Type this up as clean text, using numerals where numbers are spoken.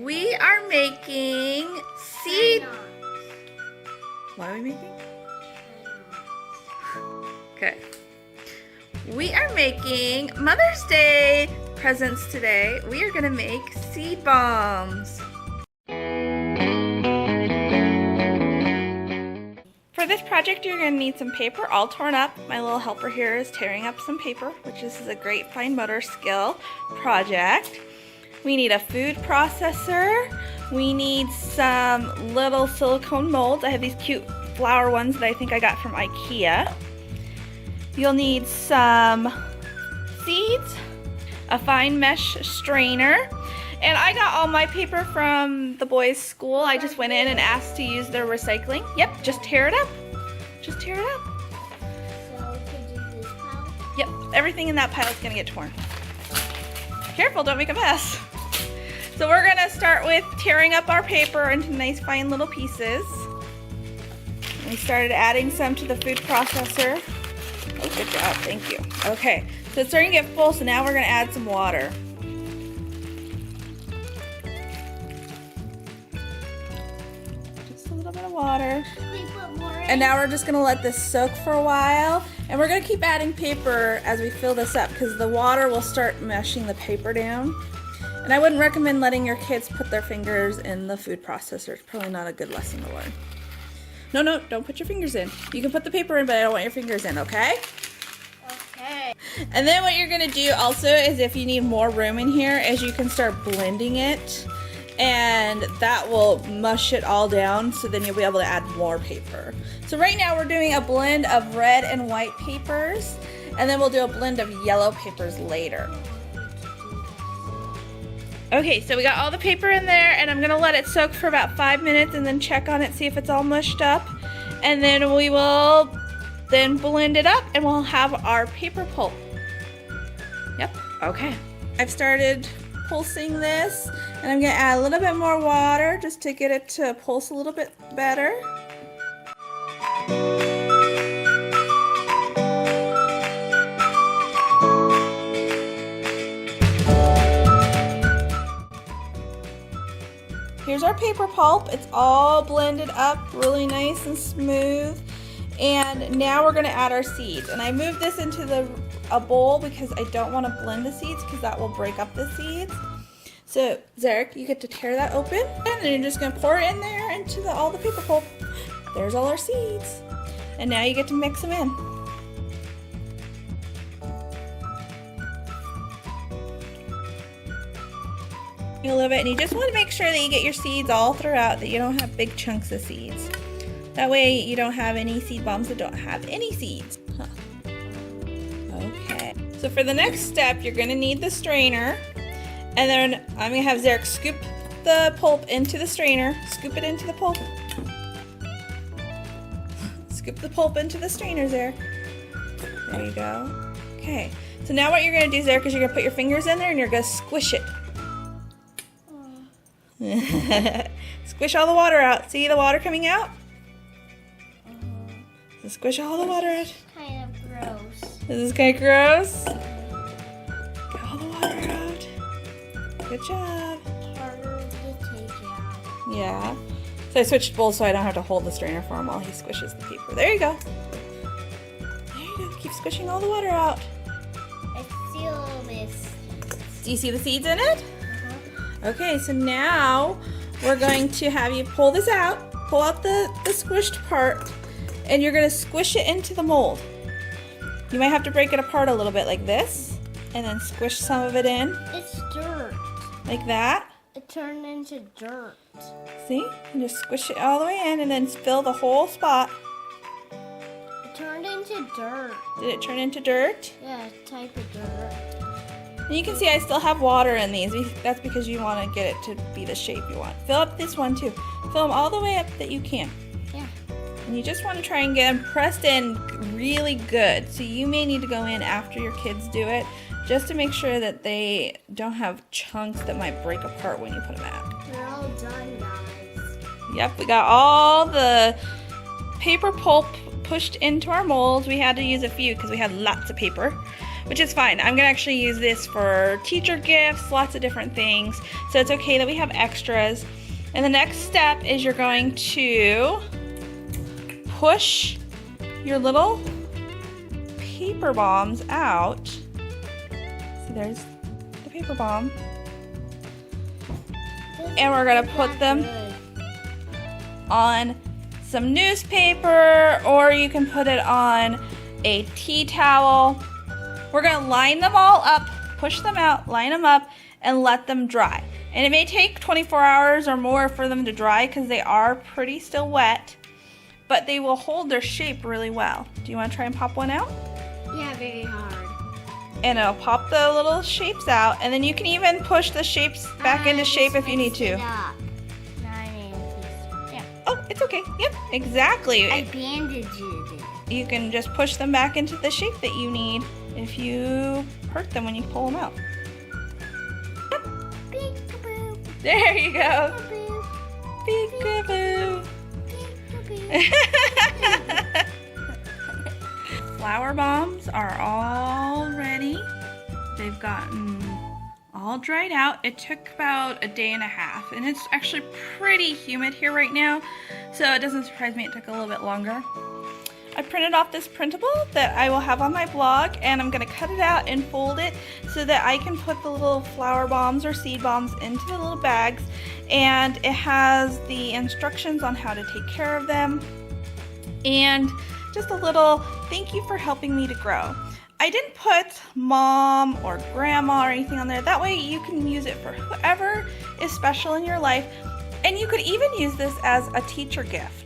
We are making seed. What are we making? Okay. We are making Mother's Day presents today. We are going to make seed bombs. For this project, you're going to need some paper all torn up. My little helper here is tearing up some paper, which is a great fine motor skill project. We need a food processor. We need some little silicone molds. I have these cute flower ones that I think I got from IKEA. You'll need some seeds, a fine mesh strainer, and I got all my paper from the boys' school. I just went in and asked to use their recycling. Yep, just tear it up. Just tear it up. So we can do this pile? Yep, everything in that pile is gonna get torn. Careful, don't make a mess. So we're gonna start with tearing up our paper into nice fine little pieces. We started adding some to the food processor. Oh, good job, thank you. Okay, so it's starting to get full, so now we're gonna add some water. Just a little bit of water. We put more in? And now we're just gonna let this soak for a while. And we're gonna keep adding paper as we fill this up because the water will start meshing the paper down. And I wouldn't recommend letting your kids put their fingers in the food processor. It's probably not a good lesson to learn. No, don't put your fingers in. You can put the paper in, but I don't want your fingers in, okay? Okay. And then what you're gonna do also is if you need more room in here is you can start blending it and that will mush it all down so then you'll be able to add more paper. So right now we're doing a blend of red and white papers and then we'll do a blend of yellow papers later. Okay, so we got all the paper in there and I'm gonna let it soak for about 5 minutes and then check on it, see if it's all mushed up. And then we will then blend it up and we'll have our paper pulp. Yep, okay. I've started pulsing this and I'm gonna add a little bit more water just to get it to pulse a little bit better. Here's our paper pulp. It's all blended up really nice and smooth. And now we're gonna add our seeds. And I moved this into a bowl because I don't wanna blend the seeds because that will break up the seeds. So Zarek, you get to tear that open and then you're just gonna pour it in there into all the paper pulp. There's all our seeds. And now you get to mix them in. A little bit, and you just want to make sure that you get your seeds all throughout, that you don't have big chunks of seeds. That way you don't have any seed bombs that don't have any seeds. Huh. Okay, so for the next step you're going to need the strainer, and then I'm going to have Zarek scoop the pulp into the strainer. Scoop it into the pulp. Scoop the pulp into the strainer, Zarek. There you go. Okay, so now what you're going to do, Zarek, is you're going to put your fingers in there and you're going to squish it. Squish all the water out. See the water coming out? So squish all the water out. Kind of gross. This is kind of gross. Get all the water out. Good job. Harder to take out. Yeah. So I switched bowls so I don't have to hold the strainer for him while he squishes the paper. There you go. There you go. Keep squishing all the water out. I feel this. Do you see the seeds in it? Okay, so now we're going to have you pull this out, pull out the squished part, and you're going to squish it into the mold. You might have to break it apart a little bit like this, and then squish some of it in. It's dirt. Like that. It turned into dirt. See? And just squish it all the way in, and then fill the whole spot. It turned into dirt. Did it turn into dirt? Yeah, type of dirt. And you can see I still have water in these. That's because you want to get it to be the shape you want. Fill up this one too. Fill them all the way up that you can. Yeah. And you just want to try and get them pressed in really good. So you may need to go in after your kids do it just to make sure that they don't have chunks that might break apart when you put them out. We're all done, guys. Yep, we got all the paper pulp pushed into our molds. We had to use a few because we had lots of paper. which is fine. I'm gonna actually use this for teacher gifts, lots of different things. So it's okay that we have extras. And the next step is you're going to push your little paper bombs out. So there's the paper bomb. And we're gonna put them on some newspaper, or you can put it on a tea towel. We're gonna line them all up, push them out, line them up, and let them dry. And it may take 24 hours or more for them to dry because they are pretty still wet, but they will hold their shape really well. Do you want to try and pop one out? Yeah, very hard. And it'll pop the little shapes out, and then you can even push the shapes back into shape if you need to. Oh, it's okay. Yep, exactly. I bandaged it. You can just push them back into the shape that you need if you hurt them when you pull them out. Yep. Peek-a-boo. There you go. Peek-a-boo. Peek-a-boo. Peek-a-boo. Flower bombs are all ready. They've gotten all dried out. It took about a day and a half, and it's actually pretty humid here right now, so it doesn't surprise me it took a little bit longer. I printed off this printable that I will have on my blog, and I'm going to cut it out and fold it so that I can put the little flower bombs or seed bombs into the little bags, and it has the instructions on how to take care of them and just a little thank you for helping me to grow. I didn't put mom or grandma or anything on there. That way you can use it for whoever is special in your life, and you could even use this as a teacher gift.